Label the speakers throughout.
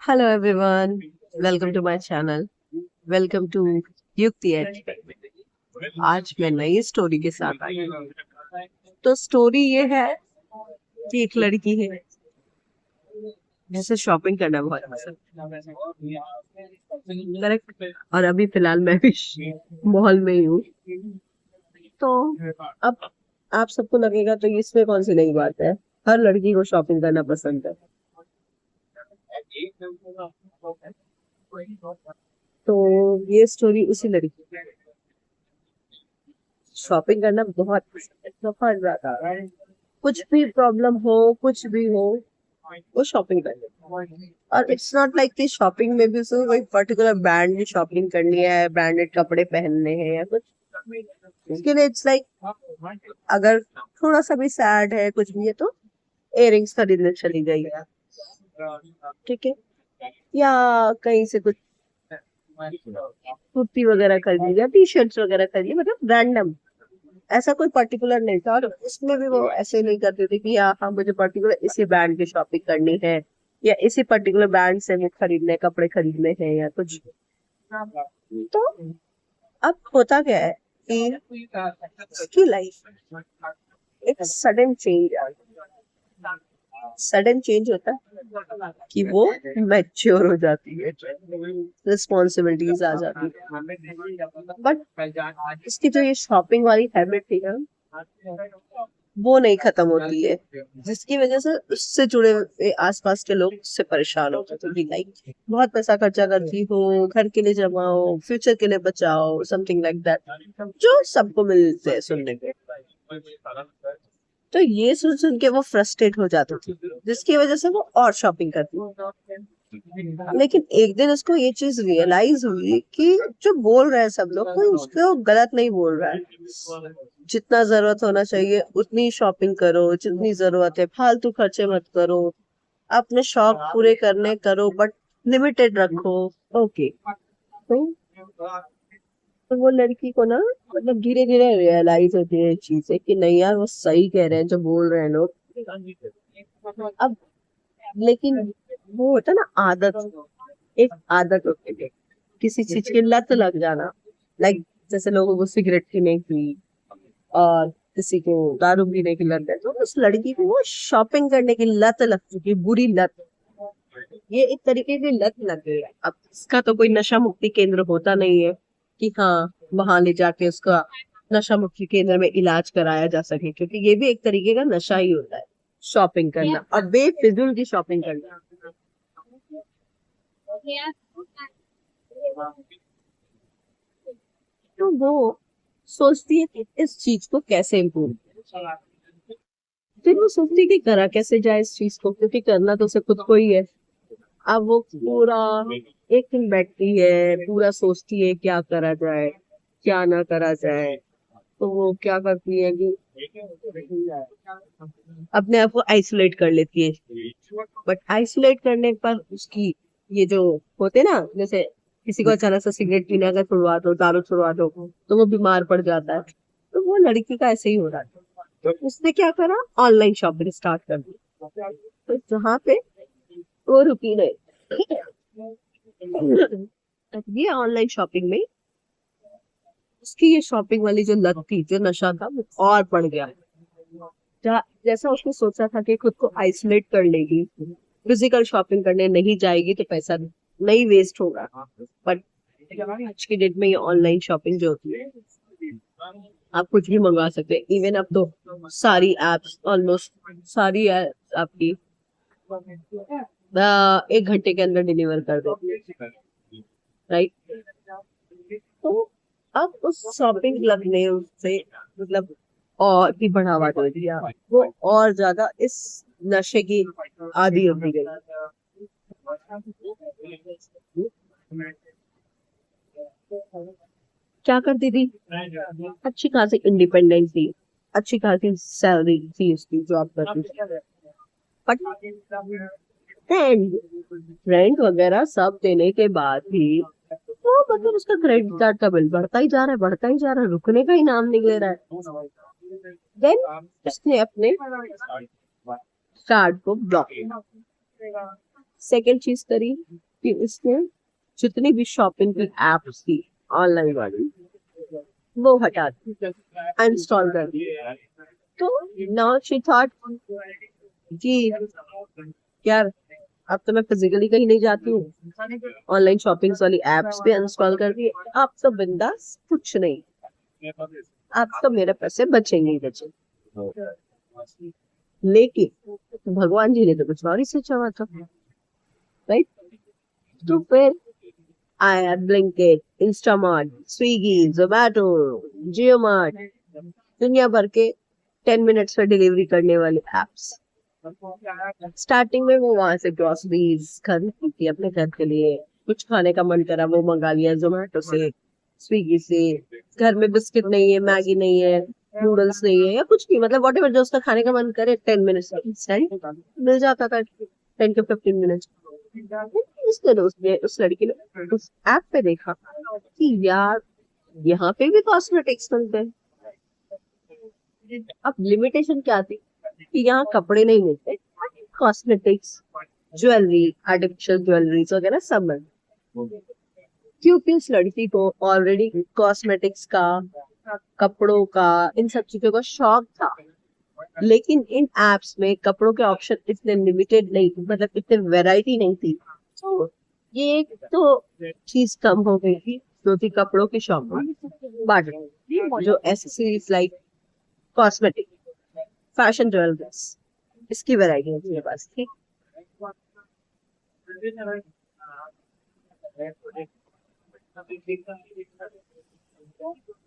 Speaker 1: Hello everyone, welcome to my channel. Welcome to Yukti Ed. आज मैं नई स्टोरी के साथ आई हूँ। तो स्टोरी ये है कि एक लड़की है जिसे शॉपिंग करना बहुत पसंद। करेक्ट। और अभी फिलहाल मैं भी मॉल में ही हूँ। तो अब आप सबको लगेगा तो इसमें कौन सी नई बात है। हर लड़की को शॉपिंग करना पसंद है। तो ये स्टोरी उसी लड़की की है। शॉपिंग करना बहुत पसंद है, बहुत ज्यादा। कुछ भी प्रॉब्लम हो, कुछ भी हो, वो शॉपिंग कर लेते हैं। और इट्स नॉट लाइक कि शॉपिंग में भी उसको कोई पर्टिकुलर ब्रांड की शॉपिंग करनी है, ब्रांडेड कपड़े पहनने हैं या कुछ। उसके लिए इट्स लाइक, अगर थोड़ा सा भी सैड है, कुछ भी है, तो इयररिंग्स खरीदने चली गई, ठीक है, या कहीं से कुछ कुर्ती वगैरह खरीद ली या टी शर्ट्स वगैरह खरीद ली, मतलब रैंडम। ऐसा कोई पर्टिकुलर नहीं था। और उसमें भी वो ऐसे नहीं करते थे कि हाँ मुझे पर्टिकुलर इसी ब्रांड की शॉपिंग करनी है या इसी पर्टिकुलर ब्रांड से वो खरीदने कपड़े खरीदने हैं या कुछ। तो अब होता क्या है कि उसकी लाइफ एक सडन चेंज होता है कि वो मैच्योर हो जाती है, रिस्पॉन्सिबिलिटीज आ जाती है। बट इसकी जो ये शॉपिंग वाली हैबिट थी ना, वो नहीं खत्म होती है, जिसकी वजह से उससे जुड़े हुए आसपास के लोग उससे परेशान होते थे कि लाइक बहुत पैसा खर्चा करती हो, घर के लिए जमाओ, फ्यूचर के लिए बचाओ, समथिंग लाइक दैट, जो सबको मिलते हैं सुनने को। तो ये सुन सुन के वो फ्रस्ट्रेट हो जाती थी, जिसकी वजह से वो और शॉपिंग करती थी। लेकिन एक दिन उसको ये चीज रियलाइज हुई कि जो बोल रहे हैं सब लोग, कोई उसको गलत नहीं बोल रहा है। जितना जरूरत होना चाहिए उतनी शॉपिंग करो, जितनी जरूरत है, फालतू खर्चे मत करो, अपने शौक पूरे करने करो, बट लिमिटेड रखो। ओके। तो वो लड़की को ना, मतलब धीरे धीरे रियलाइज होती है चीजें कि नहीं यार, वो सही कह रहे हैं जो बोल रहे हैं लोग। अब लेकिन वो होता है ना आदत, एक आदत होती है, किसी चीज की लत लग जाना। लाइक जैसे लोगों को सिगरेट पीने की और किसी को दारू पीने की लत है, तो उस लड़की को वो शॉपिंग करने की लत लग चुकी है, बुरी लत। ये एक तरीके की लत लग गई है। अब इसका तो कोई नशा मुक्ति केंद्र होता नहीं है कि हाँ वहां ले जाके उसका नशा मुक्ति केंद्र में इलाज कराया जा सके, क्योंकि ये भी एक तरीके का नशा ही होता है, शॉपिंग करना और बेफिजूल की शॉपिंग करना। तो वो सोचती है कि इस चीज को कैसे इम्प्रूव, फिर वो सोचती है कि करा कैसे जाए इस चीज को, क्योंकि करना तो उसे खुद को ही है। अब वो पूरा एक दिन बैठती है, पूरा सोचती है क्या करा जाए, क्या ना करा जाए। तो वो क्या करती है कि अपने आप को आइसोलेट कर लेती है। बट आइसोलेट करने पर उसकी ये जो होते ना, जैसे किसी को अचानक से सिगरेट पीने का छुड़वा दो, दारू छुड़वा दो, तो वो बीमार पड़ जाता है। तो वो लड़की का ऐसे ही हो रहा था। तो उसने क्या करा, ऑनलाइन शॉपिंग स्टार्ट कर दी। तो जहाँ पे वो रुकी नहीं, ये ऑनलाइन शॉपिंग में उसकी ये शॉपिंग वाली जो लत थी, जो नशा था, वो और बढ़ गया। जैसा उसने सोचा था कि खुद को आइसोलेट कर लेगी, फिजिकल शॉपिंग करने नहीं जाएगी तो पैसा नहीं वेस्ट होगा, बट आज की डेट में ये ऑनलाइन शॉपिंग जो होती है, आप कुछ भी मंगवा सकते हैं। इवन अब तो सारी एप्स, ऑलमोस्ट सारी एप्स आपकी 1 घंटे के अंदर डिलीवर कर देती है, राइट। तो अब उस शॉपिंग क्लब ने उससे, मतलब और भी बढ़ावा दे दिया, वो और ज्यादा इस नशे की आदी होती गई। क्या करती थी, अच्छी खासी इंडिपेंडेंस थी, अच्छी खासी सैलरी थी उसकी, जॉब करती थी। बट रेंट वगैरह सब देने के बाद भी तो मतलब उसका क्रेडिट कार्ड का बिल बढ़ता ही जा रहा है, बढ़ता ही जा रहा है, रुकने का ही नाम नहीं ले रहा है। देन उसने अपने कार्ड को ब्लॉक किया। सेकेंड चीज करी कि उसने जितनी भी शॉपिंग की एप्स थी ऑनलाइन वाली वो हटा दी, अनइंस्टॉल कर दी। तो नाउ शी थॉट कि यार अब तो मैं फिजिकली कहीं नहीं जाती हूँ, ऑनलाइन शॉपिंग वाली एप्स भी अनइंस्टॉल कर दी, अब तो बिंदास, कुछ नहीं, अब तो मेरे पैसे बचेंगे ही बचेंगे। लेकिन भगवान जी ने तो कुछ और ही सोचा हुआ था, राइट? तो फिर आया ब्लिंकिट, इंस्टामार्ट, स्विगी, जोमेटो, जियो मार्ट, दुनिया भर के 10 मिनट्स में डिलीवरी करने वाले एप्स। स्टार्टिंग में वो वहां से ग्रोसरीज खरीदती थी अपने घर के लिए, कुछ खाने का मन करा वो मंगा लिया जोमेटो से, स्विगी से। घर में बिस्किट नहीं है, मैगी नहीं है, नूडल्स नहीं है, या कुछ भी, मतलब वॉट एवर जो उसका खाने का मन करे 10 मिनट्स मिल जाता था, 10 to 15 मिनट्स। उसने उस लड़की ने उस ऐप पे देखा कि यार यहाँ पे भी कॉस्मेटिक्स मिलते हैं। अब लिमिटेशन क्या थी कि यहाँ कपड़े नहीं मिलते, कॉस्मेटिक्स, ज्वेलरी, आर्टिफिशियल ज्वेलरी वगैरह सब मिलते, क्योंकि उस लड़की को ऑलरेडी कॉस्मेटिक्स का, कपड़ों का, इन सब चीजों का शौक था। लेकिन इन एप्स में कपड़ों के ऑप्शन इतने लिमिटेड नहीं थे, मतलब इतने वैरायटी नहीं थी। तो ये एक तो चीज कम हो गई थी, जो थी कपड़ों की शॉपिंग। बट जो accessories like cosmetic, fashion jewelleries, इसकी वैरायटी मेरे पास थी।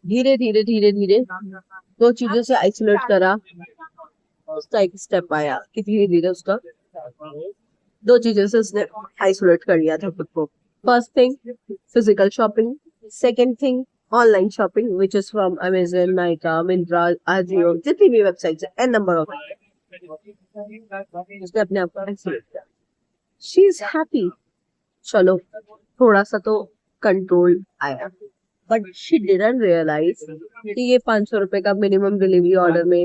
Speaker 1: धीरे धीरे धीरे धीरे दो चीजों से आइसोलेट करा, उसका एक स्टेप आया कि धीरे धीरे उसका दो चीजों से उसने आइसोलेट कर लिया था खुद को। First thing physical shopping, second thing online shopping, which is from Amazon, Nykaa, Myntra, Ajio, जितनी भी वेबसाइट्स है, एन नंबर ऑफ, उसने अपने आप को आइसोलेट किया। शी इज हैप्पी, चलो थोड़ा सा तो कंट्रोल आया। बट शी डिडंट रियलाइज कि ये 500 रुपए का मिनिमम डिलीवरी ऑर्डर में,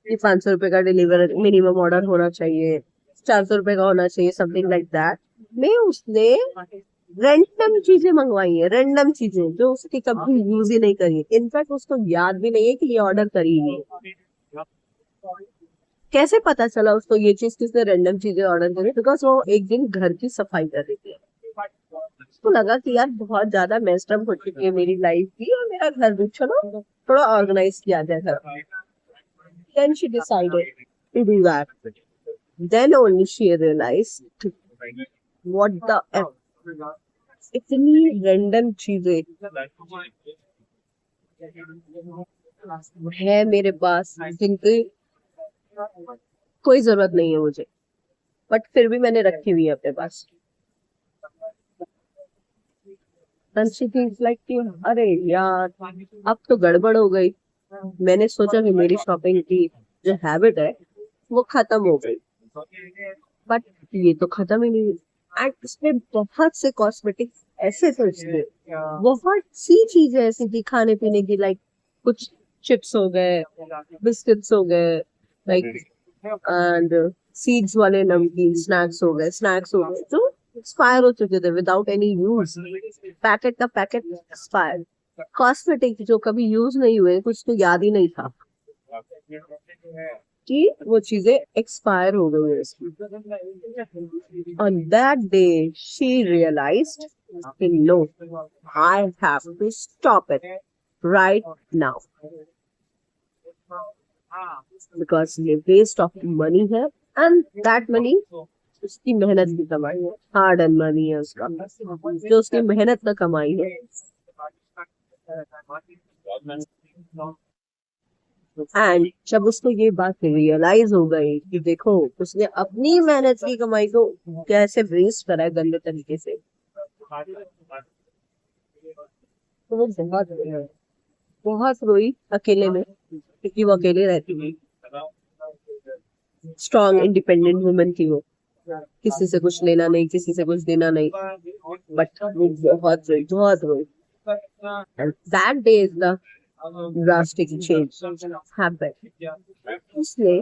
Speaker 1: ये 500 रुपए का डिलीवर मिनिमम ऑर्डर होना चाहिए, 400 रुपए का होना चाहिए, समथिंग लाइक दैट। में उसने रैंडम चीजें मंगवाई है, रैंडम चीजें जो उसकी कभी यूज ही नहीं करी, इनफैक्ट उसको याद भी नहीं है कि ये ऑर्डर करी है। कैसे पता चला उसको ये चीज किसने रैंडम चीजें ऑर्डर करी? बिकॉज वो एक दिन घर की सफाई कर रही थी, उसको लगा कि यार बहुत ज्यादा मेस्ड अप हो चुकी है मेरी लाइफ की, और मेरा घर भी चलो थोड़ा ऑर्गेनाइज किया जाए घर। Then she decided to do that. Then only she realized what the F, इतनी रैंडम चीजें है मेरे पास जिनकी कोई जरूरत नहीं है मुझे, बट फिर भी मैंने रखी हुई है अपने पास। And she thinks like कि अरे यार अब तो गड़बड़ हो गई, मैंने सोचा कि मेरी शॉपिंग की जो हैबिट है वो खत्म हो गई, बट ये तो खत्म ही नहीं। एंड इसमें बहुत से कॉस्मेटिक्स ऐसे थे, बहुत सी चीजें ऐसी थी खाने पीने की, लाइक कुछ चिप्स हो गए, बिस्किट्स हो गए, लाइक एंड सीड्स वाले नमकीन स्नैक्स हो गए, जो एक्सपायर हो चुके थे विदाउट एनी यूज, पैकेट का पैकेट एक्सपायर। कॉस्मेटिक जो कभी यूज नहीं हुए, कुछ तो याद ही नहीं था कि वो चीजें एक्सपायर हो गई है इसकी। On that day, she realized, no, I have to stop it right now because ये waste of money है, and that money उसकी मेहनत की कमाई है, हार्ड एंड मनी है उसका, जो उसकी मेहनत का कमाई है। एंड जब उसको ये बात रियलाइज हो गई कि देखो उसने अपनी मेहनत की कमाई को कैसे वेस्ट करा है गंदे तरीके से, तो वो बहुत रोई अकेले में, क्योंकि वो अकेले रहती थी। स्ट्रॉन्ग इंडिपेंडेंट वुमन थी वो, किसी से कुछ लेना नहीं, किसी से कुछ देना नहीं, बट वो बहुत रोई। And that day is the drastic change happened. उसने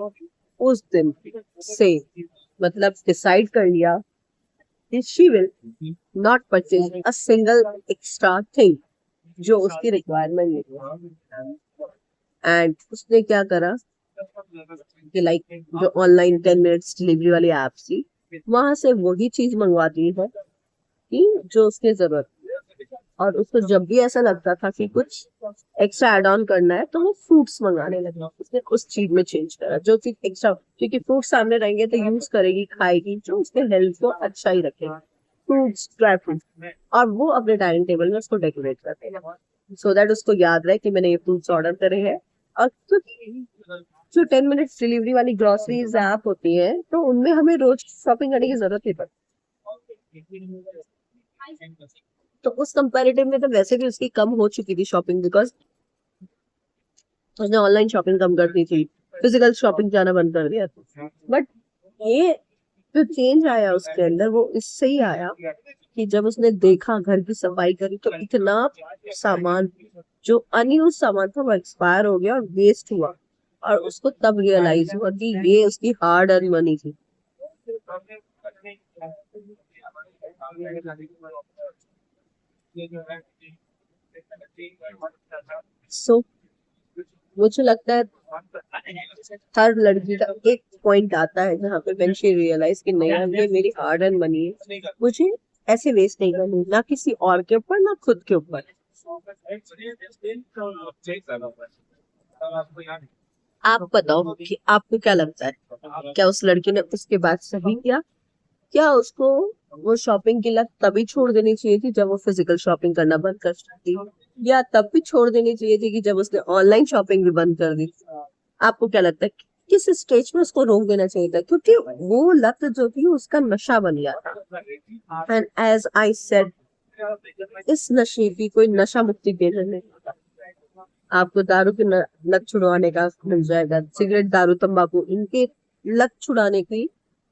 Speaker 1: उस दिन से मतलब डिसाइड कर लिया she will not purchase a single extra thing जो उसकी रिक्वायरमेंट नहीं। एंड उसने क्या करा कि लाइक जो ऑनलाइन 10 मिनट्स डिलीवरी वाली ऐप थी, वहां से वही चीज मंगवाती है कि जो उसकी जरूरत है। और उसको जब भी ऐसा लगता था कि कुछ एक्स्ट्रा एड ऑन करना है तो वो फ्रूट्स मंगाने लगा। उसने उस चीज में चेंज करा जो चीज एक्स्ट्रा, क्योंकि फ्रूट सामने रहेंगे तो यूज करेगी, खाएगी, जो उसके हेल्थ को अच्छा ही रखेगा, फ्रूट्स, ड्राई फ्रूट्स। और वो अपने डाइनिंग टेबल में उसको डेकोरेट करते हैं सो दैट उसको याद रहे कि मैंने ये फ्रूट्स ऑर्डर करे हैं। और जो 10 मिनट्स डिलीवरी वाली ग्रोसरीज ऐप होती है तो उनमें हमें रोज शॉपिंग करने की जरूरत नहीं पड़ती। तो उस कंपैरेटिव में तो वैसे भी उसकी कम हो चुकी थी शॉपिंग, बिकॉज उसने ऑनलाइन शॉपिंग कम कर दी थी, फिजिकल शॉपिंग जाना बंद कर दिया था। बट ये जो चेंज आया उसके अंदर वो इससे ही आया कि जब उसने देखा, घर की सफाई करी तो इतना सामान जो अनयूज सामान था वो एक्सपायर हो गया और वेस्ट हुआ। और उसको तब रियलाइज हुआ कि ये उसकी हार्ड अर्न मनी थी। सो मुझे लगता है हर लड़की का एक पॉइंट आता है जहाँ पे व्हेन शी रियलाइज कि नहीं यार, ये मेरी हार्ड अर्न मनी है, मुझे ऐसे वेस्ट नहीं करनी, ना किसी और के ऊपर ना खुद के ऊपर। आप बताओ कि आपको क्या लगता है, क्या उस लड़की ने उसके बाद सही किया? क्या उसको वो शॉपिंग की लत तभी छोड़ देनी चाहिए थी जब वो फिजिकल शॉपिंग करना बंद कर सकती, या तब भी छोड़ देनी चाहिए थी कि जब उसने ऑनलाइन शॉपिंग भी बंद कर दी? आपको क्या लगता है किस स्टेज में उसको रोक देना चाहिए था? क्योंकि वो लत जो थी उसका नशा बन गया था। एंड एज आई सेड, इस नशे की कोई नशा मुक्ति केंद्र नहीं होता। आपको दारू की लत छुड़वाने का मिल जाएगा, सिगरेट, दारू, तंबाकू, इनके लत छुड़ाने की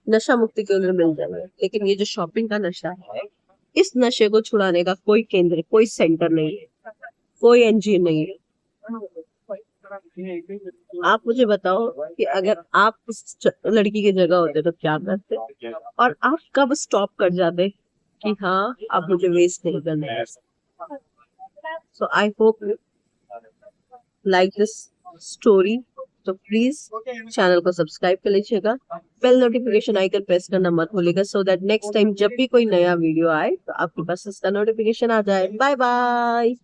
Speaker 1: नशा मुक्ति केंद्र मिल जाएगा, लेकिन ये जो शॉपिंग का नशा है, इस नशे को छुड़ाने का कोई केंद्र, कोई सेंटर नहीं है, कोई एनजीओ नहीं है। आप मुझे बताओ कि अगर आप उस लड़की की जगह होते तो क्या करते, और आप कब स्टॉप कर जाते कि हाँ अब मुझे वेस्ट नहीं करना है? So I hope you like this story. तो प्लीज चैनल को सब्सक्राइब कर लीजिएगा, बेल नोटिफिकेशन आइकन प्रेस करना मत भूलिएगा, सो दैट नेक्स्ट टाइम जब भी कोई नया वीडियो आए तो आपके पास इसका नोटिफिकेशन आ जाए। Bye bye.